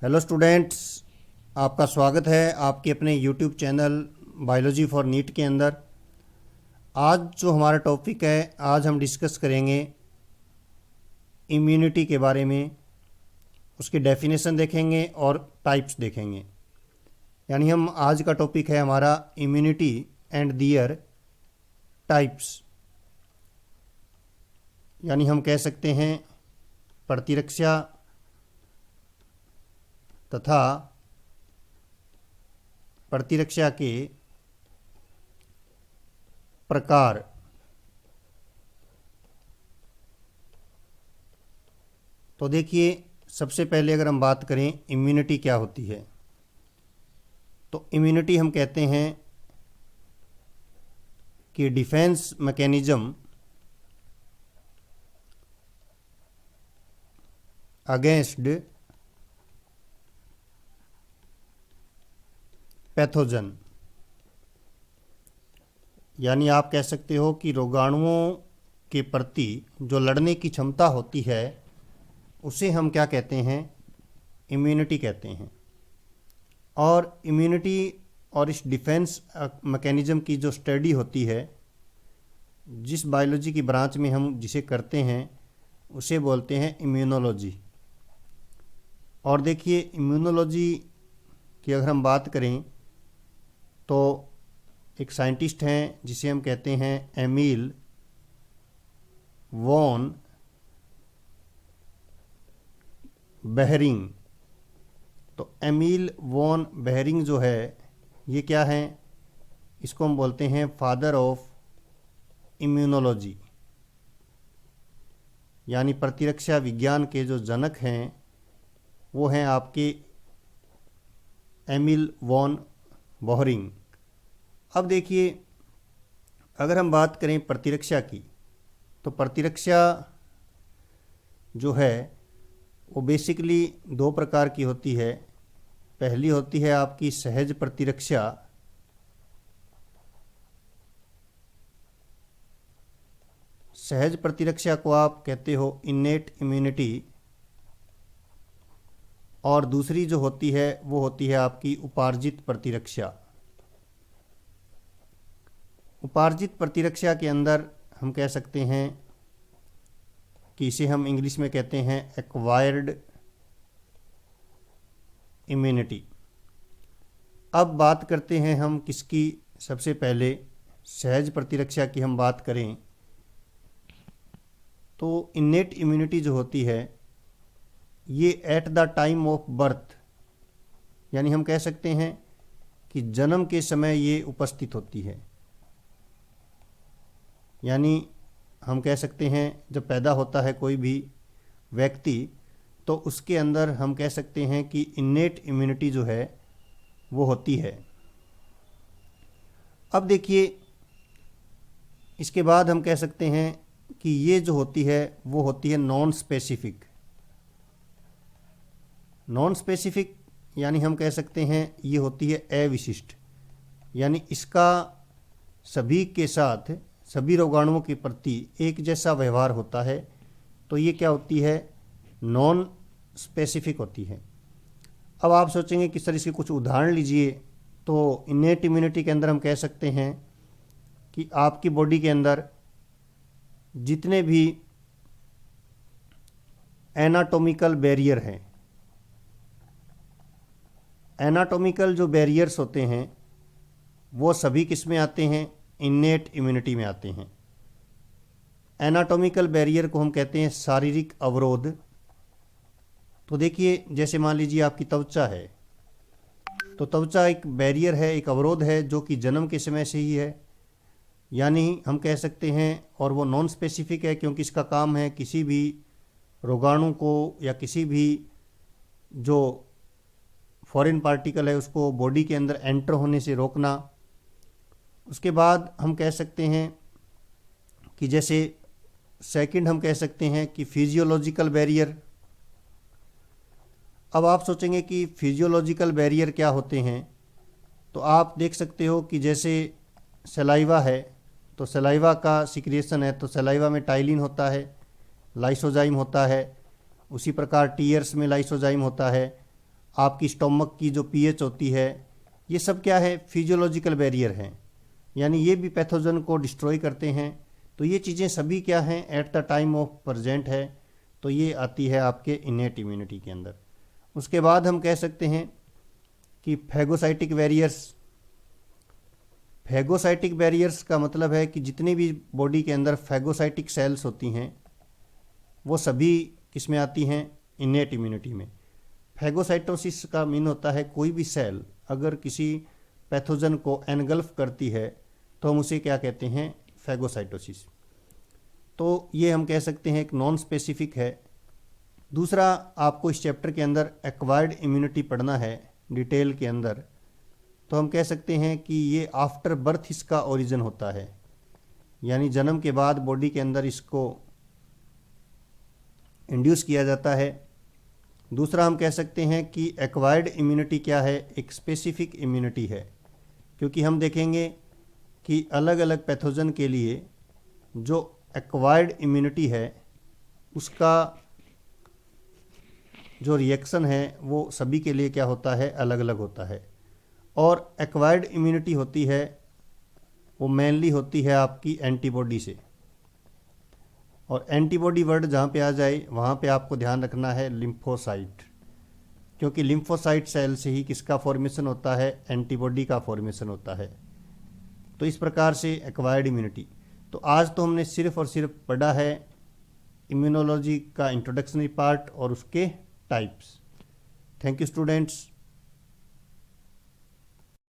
Hello students, आपका स्वागत है आपके अपने YouTube channel biology for NEET के अंदर। आज जो हमारा टॉपिक है, आज हम डिस्कस करेंगे इम्यूनिटी के बारे में। उसकी डेफिनेशन देखेंगे और टाइप्स देखेंगे। यानी हम आज का टॉपिक है हमारा इम्यूनिटी एंड दियर टाइप्स। यानी हम कह सकते हैं प्रतिरक्षा तथा प्रतिरक्षा के प्रकार। तो देखिए, सबसे पहले अगर हम बात करें इम्यूनिटी क्या होती है, तो इम्यूनिटी हम कहते हैं कि डिफेंस मैकेनिज्म अगेंस्ट पैथोजन। यानी आप कह सकते हो कि रोगाणुओं के प्रति जो लड़ने की क्षमता होती है उसे हम क्या कहते हैं, इम्यूनिटी कहते हैं। और इम्यूनिटी और इस डिफेंस मैकेनिज्म की जो स्टडी होती है, जिस बायोलॉजी की ब्रांच में हम जिसे करते हैं उसे बोलते हैं इम्यूनोलॉजी। और देखिए, इम्यूनोलॉजी की अगर हम बात करें तो एक साइंटिस्ट हैं जिसे हम कहते हैं एमिल वॉन बेहरिंग। तो एमिल वॉन बेहरिंग जो है, ये क्या है, इसको हम बोलते हैं फादर ऑफ इम्यूनोलॉजी। यानी प्रतिरक्षा विज्ञान के जो जनक हैं वो हैं आपके एमिल वॉन बेहरिंग। अब देखिए, अगर हम बात करें प्रतिरक्षा की, तो प्रतिरक्षा जो है वो बेसिकली दो प्रकार की होती है। पहली होती है आपकी सहज प्रतिरक्षा, सहज प्रतिरक्षा को आप कहते हो इनेट इम्यूनिटी। और दूसरी जो होती है वो होती है आपकी उपार्जित प्रतिरक्षा। उपार्जित प्रतिरक्षा के अंदर हम कह सकते हैं कि इसे हम इंग्लिश में कहते हैं एक्वायर्ड इम्यूनिटी। अब बात करते हैं हम किसकी, सबसे पहले सहज प्रतिरक्षा की हम बात करें तो इनेट इम्यूनिटी जो होती है ये at the time of birth, यानी हम कह सकते हैं कि जन्म के समय ये उपस्थित होती है। यानी हम कह सकते हैं जब पैदा होता है कोई भी व्यक्ति, तो उसके अंदर हम कह सकते हैं कि इनेट इम्यूनिटी जो है वो होती है। अब देखिए, इसके बाद हम कह सकते हैं कि ये जो होती है वो होती है नॉन स्पेसिफिक। नॉन स्पेसिफिक यानी हम कह सकते हैं ये होती है अविशिष्ट। यानी इसका सभी के साथ, सभी रोगाणुओं के प्रति एक जैसा व्यवहार होता है। तो ये क्या होती है, नॉन स्पेसिफिक होती है। अब आप सोचेंगे कि सर इसके कुछ उदाहरण लीजिए। तो इनेट इम्यूनिटी के अंदर हम कह सकते हैं कि आपकी बॉडी के अंदर जितने भी एनाटॉमिकल बैरियर हैं, एनाटॉमिकल जो बैरियर्स होते हैं वो सभी किस में आते हैं, इनेट इम्यूनिटी में आते हैं। एनाटॉमिकल बैरियर को हम कहते हैं शारीरिक अवरोध। तो देखिए, जैसे मान लीजिए आपकी त्वचा है, तो त्वचा एक बैरियर है, एक अवरोध है जो कि जन्म के समय से ही है। यानी हम कह सकते हैं, और वो नॉन स्पेसिफिक है क्योंकि इसका काम है किसी भी रोगाणु को या किसी भी जो फॉरेन पार्टिकल है उसको बॉडी के अंदर एंटर होने से रोकना। उसके बाद हम कह सकते हैं कि जैसे सेकंड हम कह सकते हैं कि फिजियोलॉजिकल बैरियर। अब आप सोचेंगे कि फिजियोलॉजिकल बैरियर क्या होते हैं, तो आप देख सकते हो कि जैसे सलाइवा है, तो सलाइवा का सिक्रिएशन है, तो सलाइवा में टाइलिन होता है, लाइसोजाइम होता है। उसी प्रकार टीयर्स में लाइसोजाइम होता है। आपकी स्टोमक की जो पीएच होती है, ये सब क्या है, फिजियोलॉजिकल बैरियर हैं, यानी ये भी पैथोजन को डिस्ट्रॉय करते हैं। तो ये चीज़ें सभी क्या हैं, at the time of present है, तो ये आती है आपके इनेट इम्यूनिटी के अंदर। उसके बाद हम कह सकते हैं कि फैगोसाइटिक बैरियर्स का मतलब है कि जितने भी बॉडी के अंदर फैगोसाइटिक सेल्स होती हैं वो सभी किसमें आती हैं, इनेट इम्यूनिटी में। फैगोसाइटोसिस का मीन होता है कोई भी सेल अगर किसी पैथोजन को एनगल्फ करती है तो हम उसे क्या कहते हैं, फैगोसाइटोसिस। तो ये हम कह सकते हैं एक नॉन स्पेसिफिक है। दूसरा, आपको इस चैप्टर के अंदर एक्वायर्ड इम्यूनिटी पढ़ना है डिटेल के अंदर, तो हम कह सकते हैं कि ये आफ्टर बर्थ इसका ओरिजिन होता है, यानी जन्म के बाद बॉडी के अंदर इसको इंड्यूस किया जाता है। दूसरा, हम कह सकते हैं कि एक्वायर्ड इम्यूनिटी क्या है, एक स्पेसिफिक इम्यूनिटी है, क्योंकि हम देखेंगे कि अलग अलग पैथोजन के लिए जो एक्वायर्ड इम्यूनिटी है उसका जो रिएक्शन है वो सभी के लिए क्या होता है, अलग अलग होता है। और एक्वायर्ड इम्यूनिटी होती है वो मेनली होती है आपकी एंटीबॉडी से, और एंटीबॉडी वर्ड जहाँ पे आ जाए वहाँ पे आपको ध्यान रखना है लिम्फोसाइट, क्योंकि लिम्फोसाइट सेल से ही किसका फॉर्मेशन होता है, एंटीबॉडी का फॉर्मेशन होता है। तो इस प्रकार से एक्वायर्ड इम्यूनिटी। तो आज तो हमने सिर्फ और सिर्फ पढ़ा है इम्यूनोलॉजी का इंट्रोडक्शनरी पार्ट और उसके टाइप्स। Thank you students.